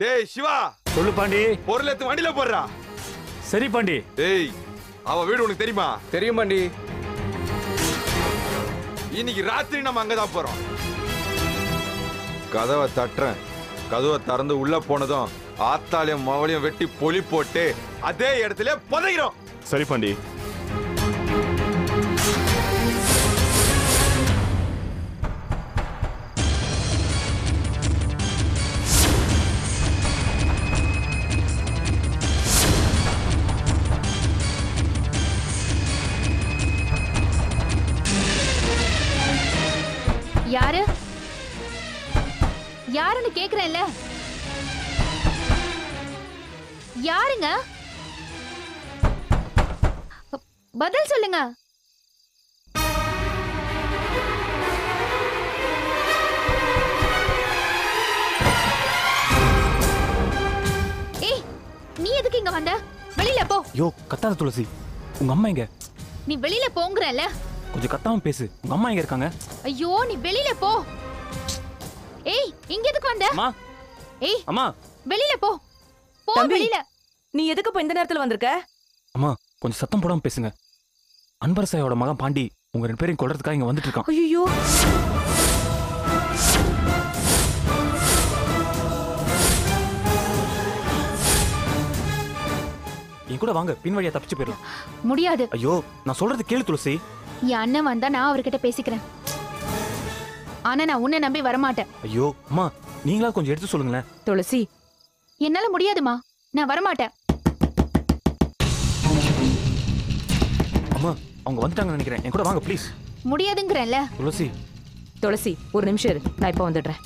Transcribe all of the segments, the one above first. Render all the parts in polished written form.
டேய் சிவா, சொல்லு பாண்டி. பொருள் எடுத்து வண்டியில போடுறா. சரி பாண்டி. டேய், அவ வீடு உனக்கு தெரியுமா? தெரியும் பாண்டி. இன்னைக்கு ராத்திரி நம்ம அங்கதான் போறோம். கதவை தட்டுறேன். கதவை திறந்து உள்ள போனதும் ஆத்தாலையும் மவளையும் வெட்டி பொலி போட்டு அதே இடத்துல புதைக்கிறோம். சரி பாண்டி. யாரு யாருன்னு கேக்குறேன்ல. யாருங்க? பதில் சொல்லுங்க. ஏய், நீ எதுக்கு இங்க வந்த? வெளியில போ. யோ கத்தாத துளசி, உங்க அம்மா எங்க? நீ வெளியில போங்கறல. கொஞ்சம் கத்தாம பேசு. உங்க அம்மா எங்க இருக்காங்க? ஐயோ, நீ வெளியில போ. ஏய், இங்க எதுக்கு வந்த? அம்மா. ஏய் அம்மா, வெளியில போ. போ வெளியில. நீ எதுக்கு இப்ப இந்த நேரத்துல வந்திருக்க? அம்மா கொஞ்சம் சத்தம் போடாம பேசுங்க. அன்பரசாயோட மகன் பாண்டி உங்க 2 பேரையும் கொல்றதுக்காக இங்க வந்துட்டு இருக்கான். ஐயோ, என் கூட வாங்க, பின் வழியா தப்பிச்சு போயிடலாம். முடியாது. ஐயோ நான் சொல்றது கேளு துளசி. என் அண்ணன் வந்தா நான் அவர்கிட்ட பேசிக்கிறேன். ஆனா நான் உன்னை நம்பி வரமாட்டேன். ஐயோ அம்மா, நீங்களா கொஞ்சம் எடுத்து சொல்லுங்களேன். துளசி, என்னால முடியாதுமா, நான் வரமாட்டேன். அம்மா அவங்க வந்துட்டாங்கன்னு நினைக்கிறேன். என் கூட வாங்க ப்ளீஸ். முடியாதுங்கறேன்ல. துளசி. துளசி ஒரு நிமிஷம் இரு, நான் இப்ப வந்துடுறேன்.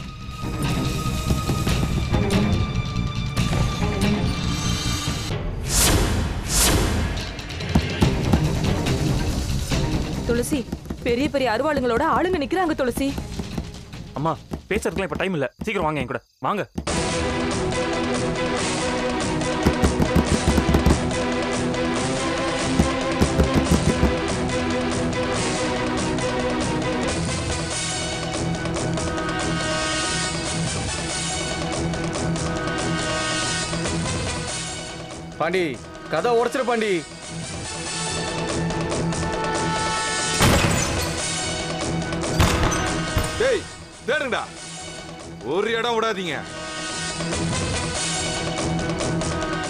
துளசி, பெரிய பெரிய அருவாளுங்களோட ஆளுங்க நிக்கிறாங்க துளசி. அம்மா பேசுறதுக்குலாம் இப்ப டைம் இல்ல, சீக்கிரம் வாங்க என் கூட வாங்க. பாண்டி, கதை உடைச்சிரு பாண்டி. டேய், தேடுங்கடா. ஒரு இடம் விடாதீங்க.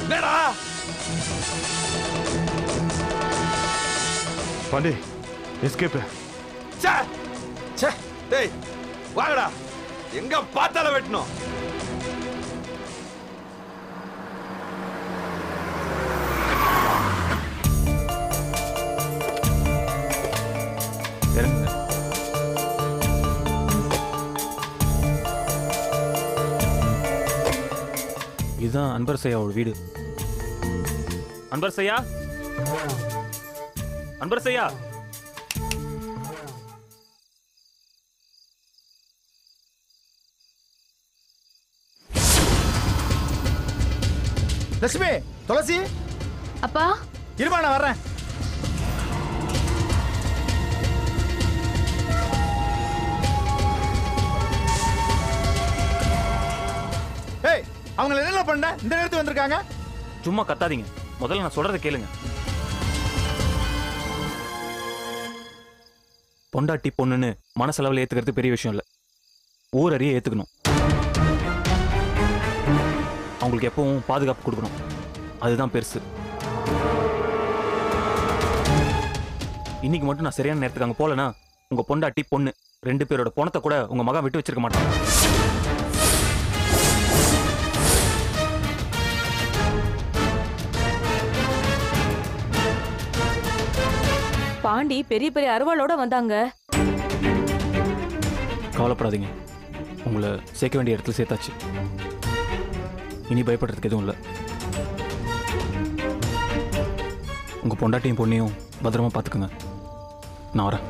டேடா. பாண்டி, எஸ்கேப். ச்சே. ச்சே. டேய், வாங்கடா. எங்க பார்த்தால வெட்டணும். இறங்குங்க. இதுதான் அன்பரசையாவோட வீடு. அன்பரசையா, அன்பரசையா. லட்சுமி, துளசி. அப்பா இருமா, நான் வர்றேன். ஏய், அவங்கள என்ன பண்ண? இந்த நேரத்துக்கு வந்திருக்காங்க. சும்மா கத்தாதீங்க, முதல்ல நான் சொல்றதை கேளுங்க. பொண்டாட்டி பொண்ணுன்னு மனசளவில் ஏத்துக்கிறது பெரிய விஷயம் இல்ல, ஊர் அறிய ஏத்துக்கணும். அவங்களுக்கு எப்பவும் பாதுகாப்பு கொடுக்கணும், அதுதான் பெருசு. இன்னைக்கு மட்டும் நான் சரியான நேரத்துக்கு அங்க போலனா உங்க பொண்டாட்டி பொண்ணு 2 பேரோட பணத்தை கூட உங்க மகன் விட்டு வச்சிருக்க மாட்டான். பாண்டி பெரிய பெரிய அருவாளோட வந்தாங்க. கவலைப்படாதீங்க, உங்களை சேர்க்க வேண்டிய இடத்துல சேர்த்தாச்சு. இனி பயப்படுறதுக்கு எதுவும் இல்லை. உங்க பொண்டாட்டியும் பொண்ணையும் பத்திரமா பார்த்துக்குங்க. நான் வரேன்.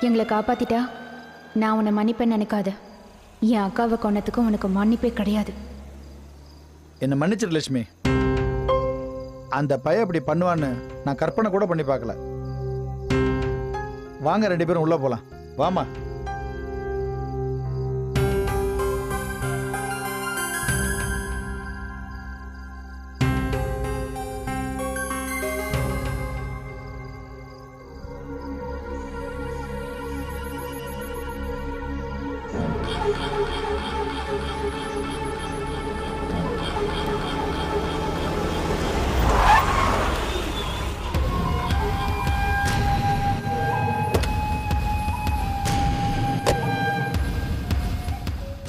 எங்களை காப்பாத்திட்டா நான் உன்னை மன்னிப்பேன்னு நினைக்காத. என் அக்காவை கொன்னதுக்கு உனக்கு மன்னிப்பே கிடையாது. என்ன மன்னிச்சிரு லட்சுமி. அந்த பையன் இப்படி பண்ணுவான்னு நான் கற்பனை கூட பண்ணி பார்க்கல. வாங்க 2 பேரும் உள்ள போலாம். வாமா.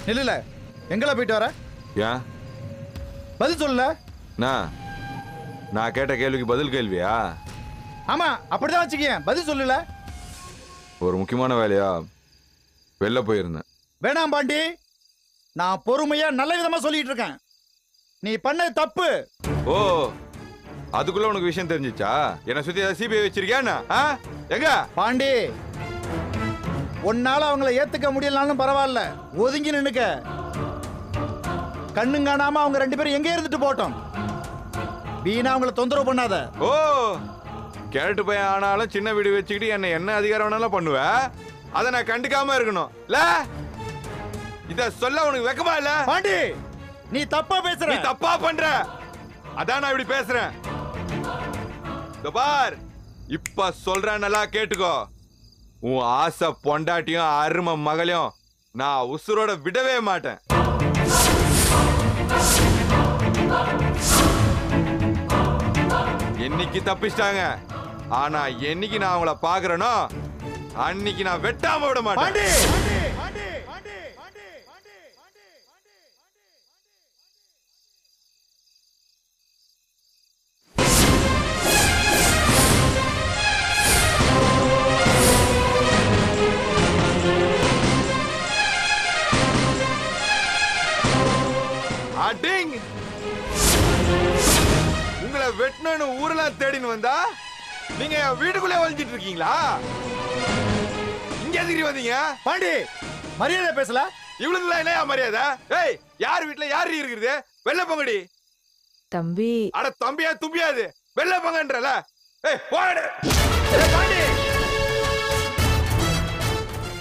நில்லுல, எங்கள போயிட்டு வர? ஏன் பதில் சொல்லல. நான் கேட்ட கேள்விக்கு பதில் கேள்வியா? ஆமா, அப்படிதான் வச்சுக்கேன். பதில் சொல்லல. ஒரு முக்கியமான வேலையா வெளில போயிருந்தேன். வேணாம் பாண்டி, நான் பொறுமையா நல்ல விதமா சொல்லிட்டு இருக்கேன். நீ பண்ணது தப்பு. ஓ, அதுக்குள்ள உனக்கு விஷயம் தெரிஞ்சிச்சா? என்ன சுத்தி ஏதாவது சிபிஐ வச்சிருக்கியா? எங்க பாண்டி, உன்னால அவங்கள ஏத்துக்க முடியலனாலும் பரவாயில்ல, ஒதுங்கி நின்னுக்க. கண்ணும் காணாம அவங்க 2 பேரும் எங்க இருந்துட்டு போட்டோம். வீணா அவங்கள தொந்தரவு பண்ணாத. ஓ, கேரட்டு பையன் ஆனாலும் சின்ன வீடு வச்சுக்கிட்டு என்ன அதிகாரம் வேணாலும் பண்ணுவ. அதை நான் கண்டுக்காம இருக்கணும் இல்ல? இத சொல்ல உனக்கு வெக்கமா இல்ல? பாண்டி, நீ தப்பா பேசுற. நீ தப்பா பண்ற, அதான் நான் இப்படி பேசுறேன். பார், இப்ப சொல்றேன், நல்லா கேட்டுக்கோ. உன் ஆசை பொண்டாட்டியும் அருமை மகளையும் நான் உசுரோட விடவே மாட்டேன். என்னைக்கு தப்பிச்சிட்டாங்க, ஆனா என்னைக்கு நான் அவங்கள பாக்குறேனோ அன்னைக்கு நான் வெட்டாம விட மாட்டேன். உங்களை வெட்டணும்னு ஊரெல்லாம் தேடின்னு வந்தா நீங்க வீட்டுக்குள்ளே ஒளிஞ்சிட்டு இருக்கீங்களா? இங்க எதுக்கு வந்தீங்க? பாண்டி, மரியாதை பேசல. இவ்வளவு என்ன மரியாதை? ஏய், யார் வீட்டுல யாரு இருக்குது? வெள்ள பொங்கடி. தம்பி. அட தம்பியா தும்பியாது, வெள்ள பொங்கன்றல. ஏய் போடு. பாண்டி,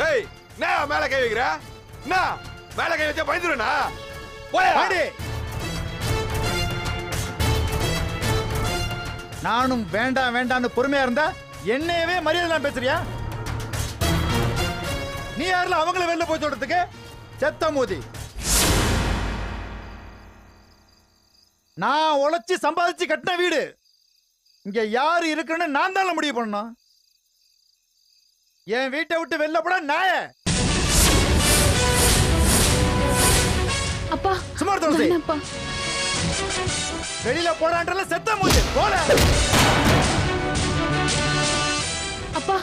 ஏய் நான் மேல கை வைக்கிற? நான் மேல கை வச்சா பயந்துருனா? போய் பாண்டி, நானும் வேண்டாம் வேண்டாம்னு பொறுமையா இருந்தா என்னையவே மரியாதை பேசுறியா? நீ யாருல அவங்கள வெளில போய் சொல்றதுக்கு? செத்த மோதி. நான் உழைச்சி சம்பாதிச்சு கட்டின வீடு. இங்க யாரு இருக்குன்னு நான் தான் முடிவு பண்ணணும். என் வீட்டை விட்டு வெளில போட நாய. அப்பா சும்மா தோணுது. அப்பா வெளியில போடான்றல செத்த மூஞ்சி போல. அப்பா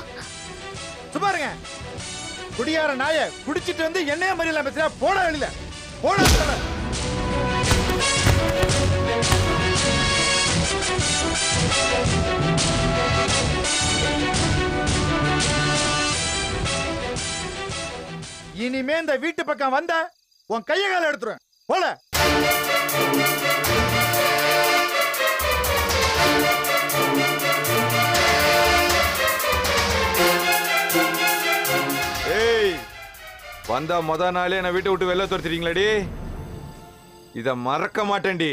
சும்மா இருங்க. குடியார நாய குடிச்சிட்டு வந்து என்னைய மறியலாம் பேசுறா. போட வெளியில போட. இனிமே இந்த வீட்டு பக்கம் வந்த உன் கைய கால எடுத்துருவேன். போல. வந்தா முத நாளே என்ன வீட்டை விட்டு வெளில துரத்துறீங்களாடி? இத மறக்க மாட்டேன்டி.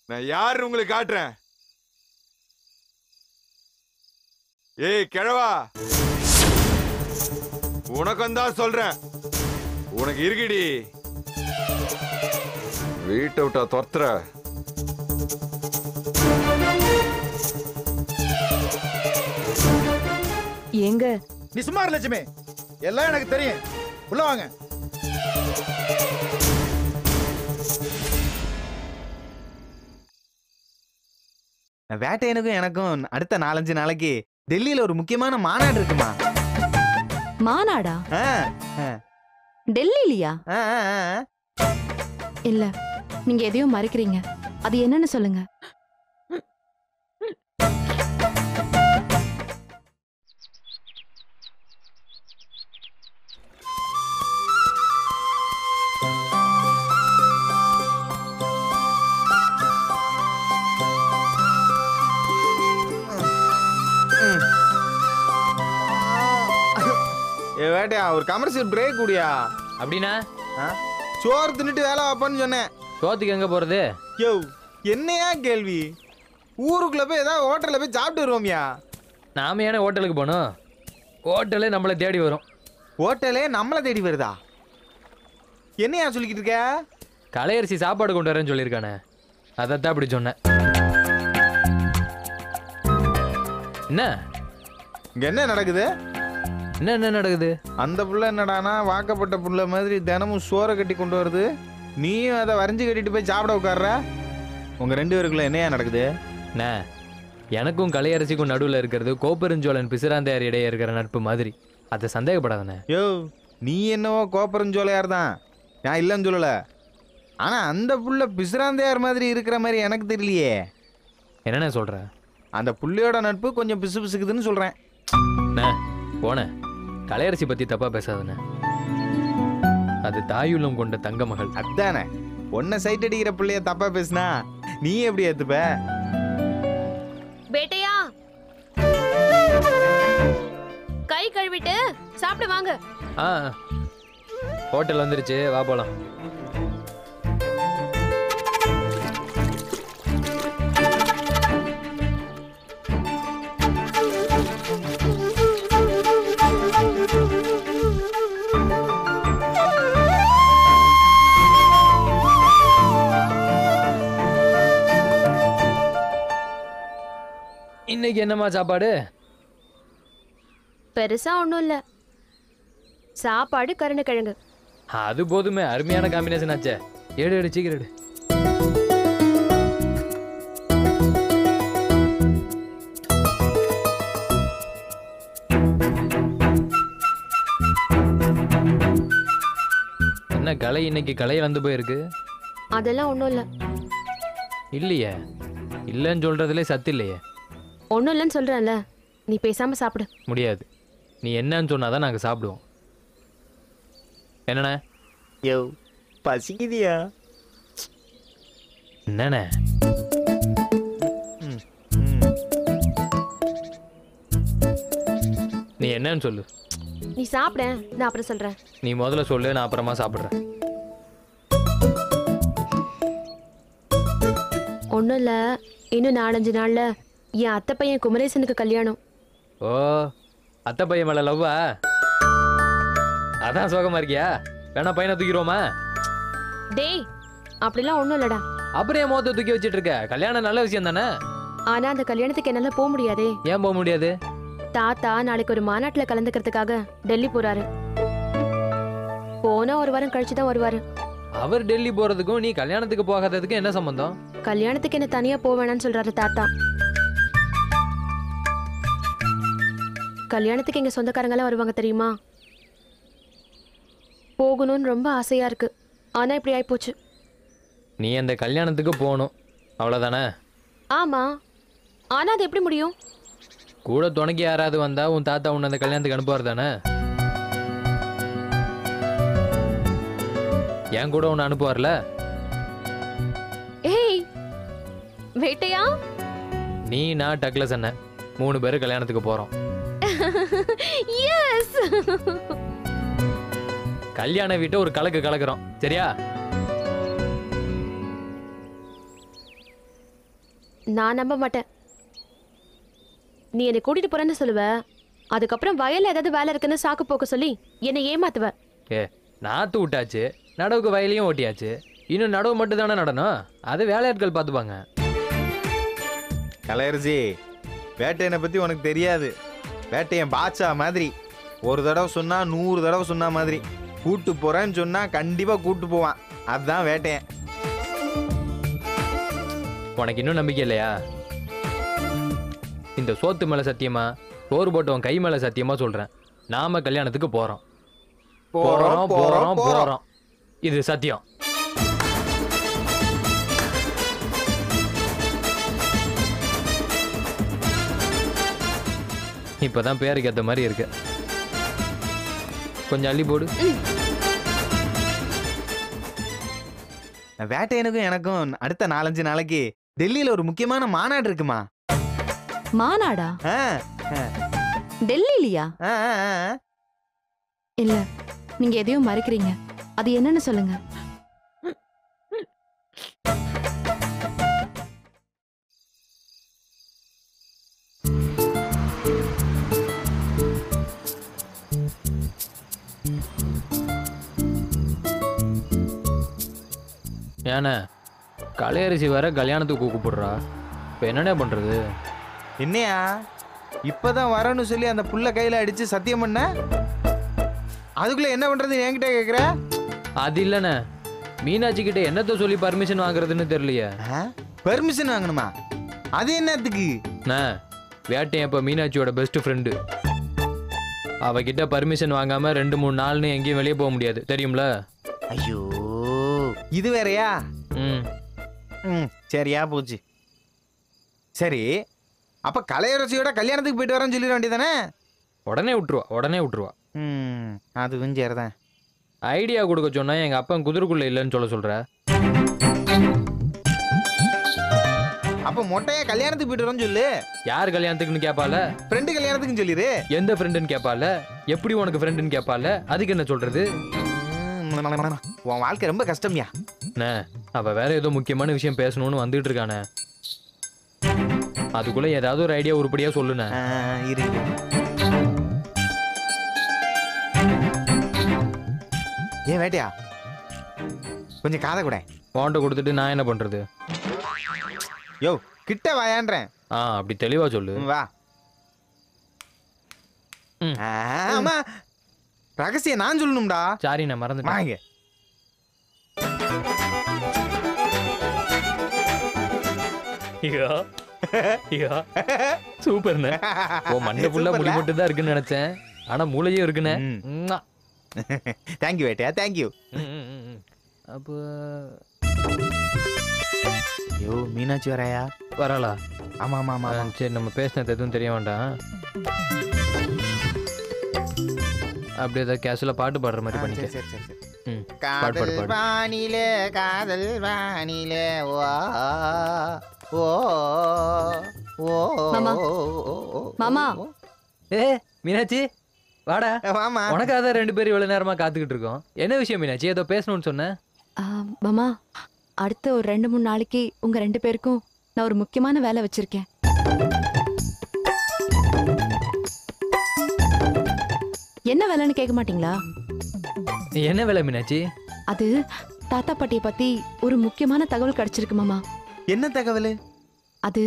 நான் யாரு உங்களுக்கு காட்டுறேன். ஏய் கிழவா, உனக்கும் தான் சொல்றேன், உனக்கு இருக்குடி. வீட்டை விட்டா துரத்துற. எங்க நீ சும்மா இரு லட்சுமி, எல்லாம் எனக்கு தெரியும். உள்ள வாங்க. வேட்டையனுக்கும் எனக்கும் அடுத்த 4-5 நாளைக்கு டெல்லியில ஒரு முக்கியமான மாநாடு இருக்குமா? மாநாடா? டெல்லிலியா? இல்ல, நீங்க எதையோ மறைக்கிறீங்க. அது என்னன்னு சொல்லுங்க. வேட்டையா ஒரு கமர்ஷியல் பிரேக் குடியா. அப்படின்னா சோறு தின்னுட்டு வேலை வைப்பேன்னு சொன்னேன். சோத்துக்கு எங்க போறது? யோ என்னையா கேள்வி? ஊருக்குள்ள போய் ஏதாவது ஹோட்டல்ல போய் சாப்பிட்டு வருவோம்யா. நாம ஏன்னா ஹோட்டலுக்கு போகணும்? ஹோட்டலே நம்மளை தேடி வரும். ஹோட்டலே நம்மளை தேடி வருதா? என்னையா சொல்லிக்கிட்டு இருக்க? கலையரிசி சாப்பாடு கொண்டு வரேன்னு சொல்லியிருக்கானே, அதைத்தான் அப்படி சொன்னேன். என்ன இங்க என்ன நடக்குது? என்ன நடக்குது? அந்த புள்ள என்னடானா வாக்கப்பட்ட புள்ள மாதிரி தினமும் சோறை கட்டி கொண்டு வருது. நீயும் அதை வரைஞ்சி கட்டிட்டு போய் சாப்பிட உட்கார்ற. உங்க 2 பேருக்குள்ள என்னையா நடக்குது? என்ன, எனக்கும் கலையரசிக்கும் நடுவில் இருக்கிறது கோப்பெருஞ்சோழன் பிசிராந்தையார் இடையே இருக்கிற நட்பு மாதிரி. அதை சந்தேகப்படாதானே? யோ நீ என்னவோ கோப்பரஞ்சோலையார் தான், நான் இல்லைன்னு சொல்லல. ஆனா அந்த புள்ள பிசுராந்தையார் மாதிரி இருக்கிற மாதிரி எனக்கு தெரியலையே. என்னென்ன சொல்ற? அந்த புள்ளையோட நட்பு கொஞ்சம் பிசு பிசுக்குதுன்னு சொல்றேன். போன கலையரசி பத்தி தப்பா பேசாதானே? அது தாயுள்ளம் கொண்ட தங்க மகள். அதானே, ஒன்ன சைட் அடிக்கிற பிள்ளைய தப்பா பேசுனா நீ எப்படி ஏத்துப்ப? பேட்டையா, கை கழுவிட்டு சாப்பிடு வாங்க. ஹோட்டல் வந்துருச்சு, வா போலாம். இன்னைக்கு என்னம்மா சாப்பாடு? பெருசா ஒண்ணும் இல்ல, சாப்பாடு கருணக்கிழங்கு. அது போதுமே, அருமையான காம்பினேஷன் ஆச்சே. எடு சீக்கிரம் எடு. என்ன கலை இன்னைக்கு கலை வந்து போயிருக்கு? அதெல்லாம் ஒண்ணும் இல்ல. இல்லையே, இல்லைன்னு சொல்றதுல சத்து இல்லையே. ஒண்ணும் இல்லைன்னு சொல்றேன்ல, நீ பேசாம சாப்பிடு. முடியாது, நீ என்னன்னு சொன்னாதான் நாங்க சாப்பிடுவோம். என்னண்ணே? யோ பசிக்குதியா? என்னண்ணே? நீ என்னன்னு சொல்லு. நீ சாப்பிட, நான் அப்புறம் சொல்றேன். நீ முதல்ல சொல்லு, நான் அப்புறமா சாப்பிட்றேன். ஒண்ணும் இல்ல, இன்னும் 4-5 நாள்ல என் அத்தை பையன் குமரேசனுக்கு கல்யாணம். ஓ, அத்தை பையன் மேல லவ்வா? அதான் சோகமா இருக்கியா? வேணா பையனை தூக்கிடுவோமா? டேய், அப்படிலாம் ஒண்ணும் இல்லடா. அப்புறம் என் முகத்தை தூக்கி வச்சிட்டு இருக்க? கல்யாணம் நல்ல விஷயம் தானே? ஆனா அந்த கல்யாணத்துக்கு என்னால போக முடியாதே. ஏன் போக முடியாது? தாத்தா நாளைக்கு ஒரு மாநாட்டுல கலந்துக்கிறதுக்காக டெல்லி போறாரு. போனா 1 வாரம் கழிச்சுதான் வருவாரு. அவர் டெல்லி போறதுக்கும் நீ கல்யாணத்துக்கு போகாததுக்கும் என்ன சம்பந்தம்? கல்யாணத்துக்கு என்ன தனியா போவேணான்னு சொல்றாரு தாத்தா. கல்யாணத்துக்கு எங்க சொந்தக்காரங்க எல்லாம் வருவாங்க தெரியுமா? போகணும்னு ரொம்ப ஆசையா இருக்கு, ஆனா இப்படி ஆயிப்போச்சு. நீ அந்த கல்யாணத்துக்கு போகணும், அவ்வளவுதானே? ஆமா, ஆனா அது எப்படி முடியும்? கூட துணைக்கு யாராவது வந்தா உன் தாத்தா உன்னை அந்த கல்யாணத்துக்கு அனுப்புவார் தானே? என் கூட உன்னை அனுப்புவார்ல? ஏய் வேட்டையா, நீ நான் டக்ளஸ் அண்ணன் 3 பேரும் கல்யாணத்துக்கு போறோம். எஸ், கல்யாண வீட்டை ஒரு கலக்கு கலக்குறோம், சரியா? நான் நம்ப மாட்டேன். நீ என்னை கூட்டிட்டு போறேன்னு சொல்லுவ, அதுக்கப்புறம் வயல்ல ஏதாவது வேலை இருக்குன்னு சாக்கு போக்க சொல்லி என்னை ஏமாத்துவ. நாத்து விட்டாச்சு, நடவுக்கு வயலையும் ஓட்டியாச்சு, இன்னும் நடவு மட்டும் தானே நடணும். அது வேலையாட்கள் பார்த்துப்பாங்க. கலையரசி, வேட்டையனை பத்தி உனக்கு தெரியாது. வேட்டையன் பாட்சா மாதிரி. ஒரு தடவை சொன்னா 100 தடவை சொன்ன மாதிரி. கூட்டு போறேன்னு சொன்னா கண்டிப்பா கூட்டு போவான். அதுதான் வேட்டையன். உனக்கு இன்னும் நம்பிக்கை இல்லையா? இந்த சோத்து மேல சத்தியமா, சோறு போட்டவன் கை மேல சத்தியமா சொல்றேன், நாம கல்யாணத்துக்கு போறோம். போறோம் போறோம் போறோம், இது சத்தியம். இப்பதான் பேருக்கு ஏத்த மாதிரி இருக்கு. கொஞ்சம் அள்ளி போடு. வேட்டையனுக்கும் எனக்கும் அடுத்த 4-5 நாளைக்கு டெல்லியில ஒரு முக்கியமான மாநாடு இருக்குமா? மாநாடா? ஆ, டெல்லிலியா? ஆ, ஆ, ஆ. இல்ல நீங்க எதையும் மறைக்கிறீங்க. அது என்னன்னு சொல்லுங்க. ஏண்ணே கலையரசி வேற கல்யாணத்துக்கு கூப்பிடுறா. இப்போ என்னண்ணே பண்றது? என்னையா இப்பதான் வரேன்னு சொல்லி அந்த புள்ள கையில அடிச்சு சத்தியம் பண்ண, அதுக்குள்ள என்ன பண்றது என்கிட்ட கேக்குற? அது இல்லைண்ணே, மீனாட்சி கிட்ட என்னத்த சொல்லி பர்மிஷன் வாங்குறதுன்னு தெரியலையே. பெர்மிஷன் வாங்கணுமா? அது என்னத்துக்கு? அண்ணே வேட்டையன் இப்போ மீனாட்சியோட பெஸ்ட் ஃப்ரெண்டு. அவகிட்ட பர்மிஷன் வாங்காம 2-3 நாள்னு எங்கேயும் வெளியே போக முடியாது, தெரியும்ல? ஐயோ இது வேறயா? ம் சரியா போச்சு. சரி அப்ப கலையரசியோட கல்யாணத்துக்கு போயிட்டு வரேன்னு சொல்லிட வேண்டியதானே? உடனே விட்டுருவா. அதுவும் சரிதான். ஐடியா கொடுக்க சொன்னா எங்க அப்பா குதிரைக்குள்ள இல்லைன்னு சொல்ற. அப்ப மொட்டையா கல்யாணத்துக்கு போயிட்டு வரேன்னு சொல்லு. யார் கல்யாணத்துக்குன்னு கேட்பால? ஃப்ரெண்டு கல்யாணத்துக்குன்னு சொல்லிடு. எந்த ஃப்ரெண்டுன்னு கேட்பால? எப்படி உனக்கு ஃப்ரெண்டுன்னு கேட்பால? அதுக்கு என்ன சொல்றது? உன் வாழ்க்கை ரொம்ப கஷ்டம்யா. அவ வேற ஏதோ முக்கியமான விஷயம் பேசணும்னு வந்துட்டு இருக்கானே. அதுக்குள்ள ஏதாவது ஒரு ஐடியா உருப்படியா சொல்லுண்ணே. இரு ஏன் வேட்டையா கொஞ்சம் காதை கூட வாண்ட கொடுத்துட்டு நான் என்ன பண்றது? யோ கிட்ட வாயான்றேன். அப்படி தெளிவா சொல்லு. வா. ஆமா ரகசியம் நான் சொல்லணும்டா. சாரி நான் மறந்துட்டேன். வாங்க. சூப்பர்ண்ணே. ஓ மண்டை ஃபுல்லா முடி மட்டும் தான் இருக்குன்னு நினைச்சேன், ஆனா மூளையும் இருக்குண்ணே. தேங்க்யூ வேட்டையா, தேங்க்யூ. அப்போ யோ மீனாட்சி வரையா? வரலா? ஆமா ஆமா ஆமா. சரி நம்ம பேசினது எதுவும் தெரிய வேண்டாம். அப்படியே ஏதாவது கேஷுவலா பாட்டு பாடுற மாதிரி பண்ணிக்க. சரி சரி சரி. காதல் வானிலே காதல் வானிலே ஓ ஓ ஓ மாமா. மீனாட்சி வாடா. வாமா. உனக்காக தான் 2 பேரும் இவ்வளவு நேரமா காத்துக்கிட்டு இருக்கோம். என்ன விஷயம் மீனாட்சி? ஏதோ பேசணும்னு சொன்னேன். மாமா அடுத்த ஒரு 2-3 நாளைக்கு உங்க 2 பேருக்கும் நான் ஒரு முக்கியமான வேலை வச்சிருக்கேன். என்ன வேலைன்னு கேட்க மாட்டீங்களா? என்ன வேலை மீனாட்சி? அது தாத்தா பாட்டியை பத்தி ஒரு முக்கியமான தகவல் கிடைச்சிருக்கு மாமா. என்ன தகவல்? அது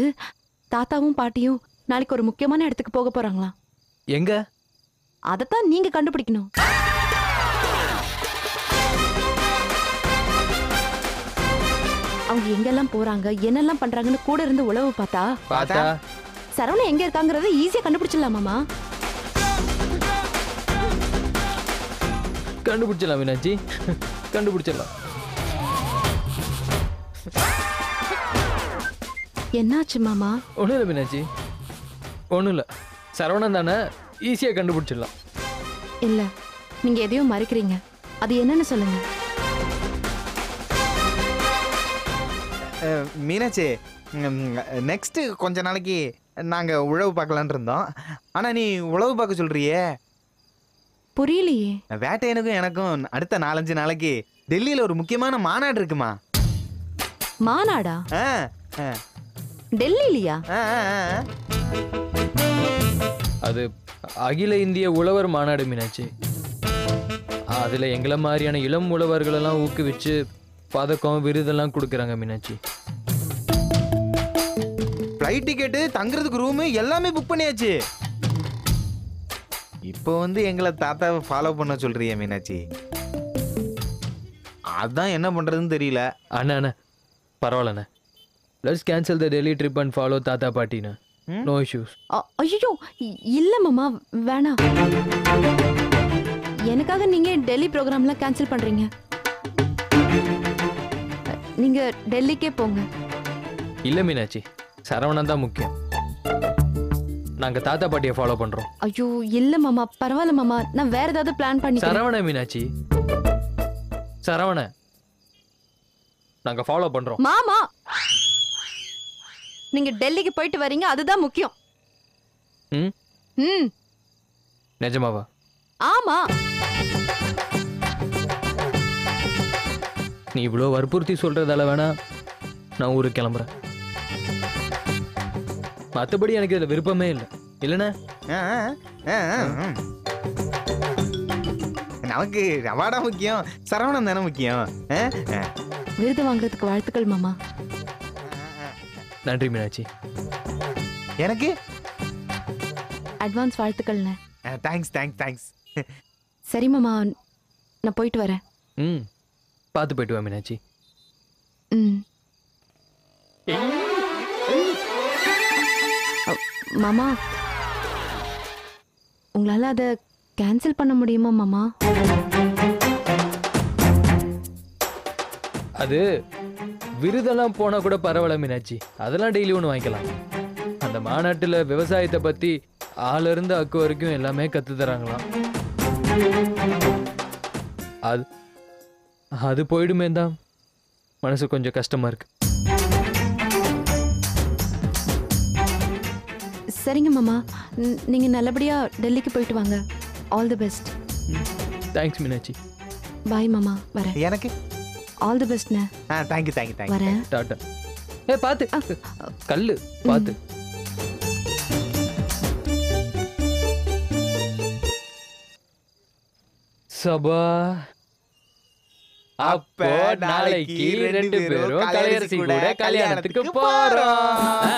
தாத்தாவும் பாட்டியும் நாளைக்கு ஒரு முக்கியமான இடத்துக்கு போக போறாங்களாம். எங்க? அதத்தான் நீங்க கண்டுபிடிக்கணும். அவங்க எங்கெல்லாம் போறாங்க, என்னெல்லாம் பண்றாங்கன்னு கூட இருந்து உளவு பார்த்தா சரவணன் எங்க இருக்காங்கறத ஈஸியா கண்டுபிடிச்சிடலாம் மாமா. கண்டுபிடிச்சிடலாம் மீனாட்சி, கண்டுபிடிச்சிடலாம். என்னாச்சு மாமா? ஒன்றும் இல்லை மீனாட்சி, ஒன்றும் இல்லை. சரவணன் தானே, ஈஸியாக கண்டுபிடிச்சிடலாம். இல்ல நீங்க எதையும் மறைக்கிறீங்க. அது என்னன்னு சொல்லுங்க. மீனாட்சி நெக்ஸ்ட் கொஞ்ச நாளைக்கு நாங்க உழவு பார்க்கலான் இருந்தோம். ஆனா நீ உழவு பார்க்க சொல்றியே? புரியலையே. வேட்டையனுக்கும் எனக்கும் அடுத்த 4-5 நாளைக்கு டெல்லியில ஒரு முக்கியமான மாநாடு இருக்குமா. மாநாடா? டெல்லியிலயா? அது அகில இந்திய உழவர் மாநாடு மீனாட்சி. அதுல எங்களை மாதிரியான இளம் உழவர்கள் எல்லாம் ஊக்குவிச்சு பதக்கம் விருதெல்லாம் கொடுக்குறாங்க மீனாட்சி. ஃப்ளைட் டிக்கெட்டு, தங்குறதுக்கு ரூமு எல்லாமே புக் பண்ணியாச்சு. இப்போ எங்களை தாத்தாவை ஃபாலோ பண்ண சொல்றிய மீனாட்சி. அதான் என்ன பண்றதுன்னு தெரியல. அண்ணா பரவாயில்லண்ணே, let's cancel the Delhi trip and follow தாத்தா பாட்டினா. No issues. ஐயோ இல்ல மாமா வேணாம். எனக்காக நீங்க டெல்லி ப்ரோக்ராம்லாம் கேன்சல் பண்றீங்க. நீங்க டெல்லிக்கே போங்க. இல்ல மீனாட்சி, சரவணன் தான் முக்கியம். நாங்க தாத்தா பாட்டியை ஃபாலோ பண்றோம். ஐயோ இல்ல மாமா, பரவாயில்ல மாமா, நான் வேற ஏதாவது பிளான் பண்ணி. சரவண மீனாட்சி, சரவண நாங்க ஃபாலோ பண்றோம். மாமா நீங்க டெல்லிக்கு போயிட்டு வரீங்க, அதுதான் முக்கியம். நிஜமாவா? ஆமா. நீ இவ்வளோ வற்புறுத்தி சொல்றதால வேணா நான் ஊருக்கு கிளம்புறேன். மற்றபடி எனக்கு இதில் விருப்பமே இல்லை. இல்லைண்ணே? நமக்கு ரவாடா முக்கியம், சரவணன் தானே முக்கியம். விருது வாங்குறதுக்கு வாழ்த்துக்கள் மாமா. நன்றி மீனாட்சி. எனக்கு அட்வான்ஸ் வாழ்த்துக்கள்ண்ணே. Thanks thanks thanks. சரி மாமா, நான் போயிட்டு வரேன். ம், பார்த்து போயிட்டு வா மீனாட்சி. ம். மாமா, உங்களால அதை கேன்சல் பண்ண முடியுமா மாமா? அது விருதெல்லாம் போனா கூட பரவாயில்ல மீனாட்சி, அதெல்லாம் டெய்லி ஒன்று வாங்கிக்கலாம். அந்த மாநாட்டில் விவசாயத்தை பற்றி ஆளிருந்து அக்கு வரைக்கும் எல்லாமே கற்று தராங்களாம். அது அது போயிடுமே தான் மனசு கொஞ்சம் கஷ்டமா இருக்கு. சரிங்க மாமா, நீங்க நல்லபடியா டெல்லிக்கு போயிட்டு வாங்க. All the best. Thanks Meenakshi. Bye மாமா, வரேன். எனக்கு ஆல் தி பெஸ்ட்ண்ணே. Thank you thank you thank you. வரேன். டாட்டா. பார்த்து கல்லு பார்த்து. சபா, அப்போ நாளைக்கு 2 பேரும் கலையரசி கூட கல்யாணத்துக்கு போறோம்.